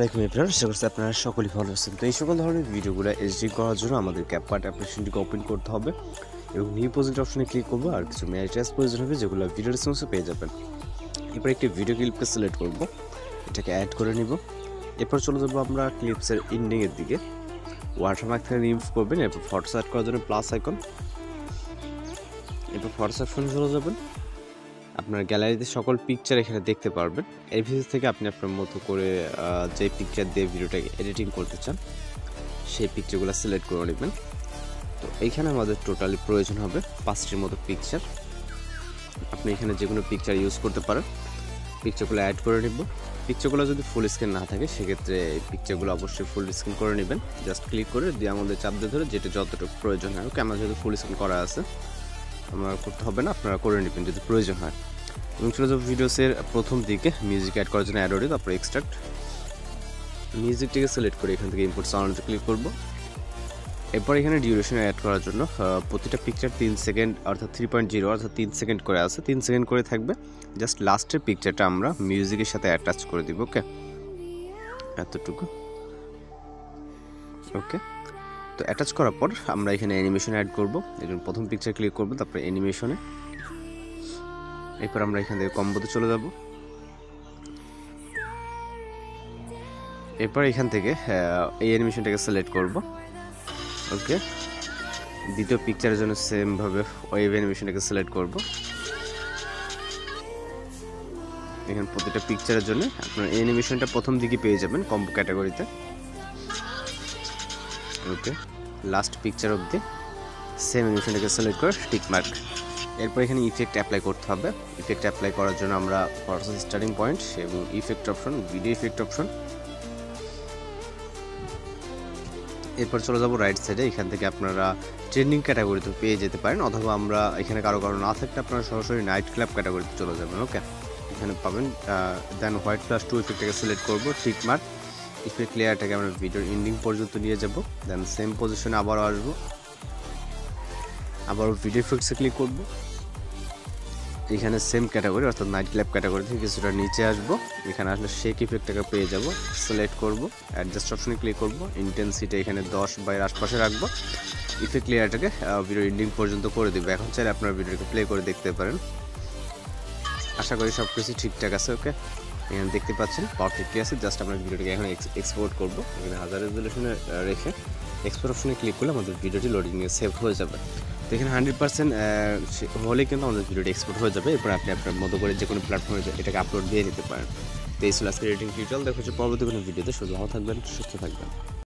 আসসালামু আলাইকুম এভরিওয়ান, আশা করছি আপনারা সকলেই ভালো আছেন। তো এই সকল ধরনের ভিডিওগুলো এডিটিং করার জন্য আমাদের ক্যাপকাট অ্যাপ্লিকেশনটিকে ওপেন করতে হবে এবং নিউ প্রজেক্ট অপশনে ক্লিক করবো। আর কিছু ম্যাটেরিয়ালস প্রয়োজন হবে যেগুলো ভিডিও ডিসক্রিপশনে পেয়ে যাবেন। এরপর একটি ভিডিও ক্লিপকে সিলেক্ট করব, এটাকে অ্যাড করে নিব। এরপর চলে যাবো আমরা ক্লিপসের এন্ডিংয়ের দিকে। ওয়াটারমার্ক থেকে রিমুভ করবেন, এরপর ফটো সেট করার জন্য প্লাস আইকন, এরপর ফটো সেকশনে চলে যাবেন। আপনার গ্যালারিতে সকল পিকচার এখানে দেখতে পারবেন। এই ভিডিও থেকে আপনি আপনার মতো করে যে পিকচার দিয়ে ভিডিওটাকে এডিটিং করতে চান সেই পিকচারগুলো সিলেক্ট করে নেবেন। তো এইখানে আমাদের টোটালি প্রয়োজন হবে 5টির মতো পিকচার। আপনি এখানে যে কোনো পিকচার ইউজ করতে পারেন। পিকচারগুলো অ্যাড করে নেব। পিকচারগুলো যদি ফুল স্ক্রিন না থাকে সেক্ষেত্রে এই পিকচারগুলো অবশ্যই ফুল স্ক্রিন করে নেবেন। জাস্ট ক্লিক করে দিয়ে আমাদের চাপ দিয়ে ধরে যেটা যতটুকু প্রয়োজন হয়, ওকে আমার যেহেতু ফুল স্ক্রিন করা আছে আমার করতে হবে না, আপনারা করে নেবেন যদি প্রয়োজন হয়। এবং চলে যাবো ভিডিওসের প্রথম দিকে মিউজিক অ্যাড করার জন্য অ্যাডোরে, তারপরে এক্সট্রাক্ট মিউজিকটিকে সিলেক্ট করে এখান থেকে ইম্পোর্ট সাউন্ডে ক্লিক করব। এরপর এখানে ডিউরেশন অ্যাড করার জন্য প্রতিটা পিকচার 3 সেকেন্ড অর্থাৎ 3.0 অর্থাৎ 3 সেকেন্ড করে আছে, 3 সেকেন্ড করে থাকবে। জাস্ট লাস্টের পিকচারটা আমরা মিউজিকের সাথে অ্যাটাচ করে দিব। ওকে, এতটুকু। ওকে, তো অ্যাটাচ করার পর আমরা এখানে অ্যানিমেশন অ্যাড করব। এর জন্য প্রথম পিকচার ক্লিক করব, তারপরে অ্যানিমেশনে। এরপর আমরা এখান থেকে কম্বোতে চলে যাব। এরপর এখান থেকে এই অ্যানিমেশনটাকে সিলেক্ট করব। ওকে, দ্বিতীয় পিকচারের জন্য সেমভাবে ওয়েভ অ্যানিমেশনটাকে সিলেক্ট করব। এখানে প্রতিটা পিকচারের জন্য আপনার এই অ্যানিমেশনটা প্রথম দিকে পেয়ে যাবেন কম্বো ক্যাটাগরিতে। ওকে, লাস্ট পিকচার অবধি সেম অ্যানিমেশনটাকে সিলেক্ট করে টিক মার্ক। এরপর এখানে ইফেক্ট অ্যাপ্লাই করতে হবে। ইফেক্ট অ্যাপ্লাই করার জন্য আমরা প্রসেস স্টার্টিং পয়েন্ট এবং effect option, video effect option. এরপর চলে যাব রাইট সাইডে। এখান থেকে আপনারা ট্রেন্ডিং ক্যাটাগরিতে পেয়ে যেতে পারেন, অথবা আমরা এখানে কারো না থাকলে আপনারা সরাসরি নাইট ক্লাব ক্যাটাগরিতে চলে যাবেন। ওকে, এখানে পাবেন। দেন হোয়াইট প্লাস 2 ইফেক্টটাকে সিলেক্ট করব, টিক মার্ক। ইফেক্ট লেয়ারটাকে আমরা ভিডিওর এন্ডিং পর্যন্ত নিয়ে যাব। দেন সেম পজিশনে আবারও আসবো, আবারও ভিডিও ইফেক্টসে ক্লিক করব। এখানে সেম ক্যাটাগরি অর্থাৎ নাইট ক্লাব ক্যাটাগরি থেকে কিছুটা নিচে আসবো। এখানে আসলে শেক ইফেক্টটাকে পেয়ে যাব, সিলেক্ট করব, অ্যাডজাস্ট অপশনে ক্লিক করব। ইন্টেন্সিটি এখানে 10/এর আশপাশে রাখবো। ইফেক্ট লেয়ারটাকে ভিডিও এন্ডিং পর্যন্ত করে দেবো। এখন চাইলে আপনার ভিডিওটাকে প্লে করে দেখতে পারেন। আশা করি সব কিছু ঠিকঠাক আছে। ওকে, এখানে দেখতে পাচ্ছেন পারফেক্টলি আছে। জাস্ট আমরা ভিডিওটাকে এখন এক্সপোর্ট করব। এখানে 1000 রেজলিউশনে রেখে এক্সপোর্ট অপশনে ক্লিক করলে আমাদের ভিডিওটি লোডিংয়ে সেভ হয়ে যাবে। তো এখানে 100% হলে কিন্তু আমাদের ভিডিওটি এক্সপোর্ট হয়ে যাবে। এরপর আপনি আপনার মতো করে যে কোনো প্ল্যাটফর্মে এটাকে আপলোড দিয়ে নিতে পারেন। তো এই ছিল আজকের এডিটিং টিউটোরিয়াল। দেখা হচ্ছে পরবর্তী কোনো ভিডিওতে। শুধু ভালো থাকবেন, সুস্থ থাকবেন।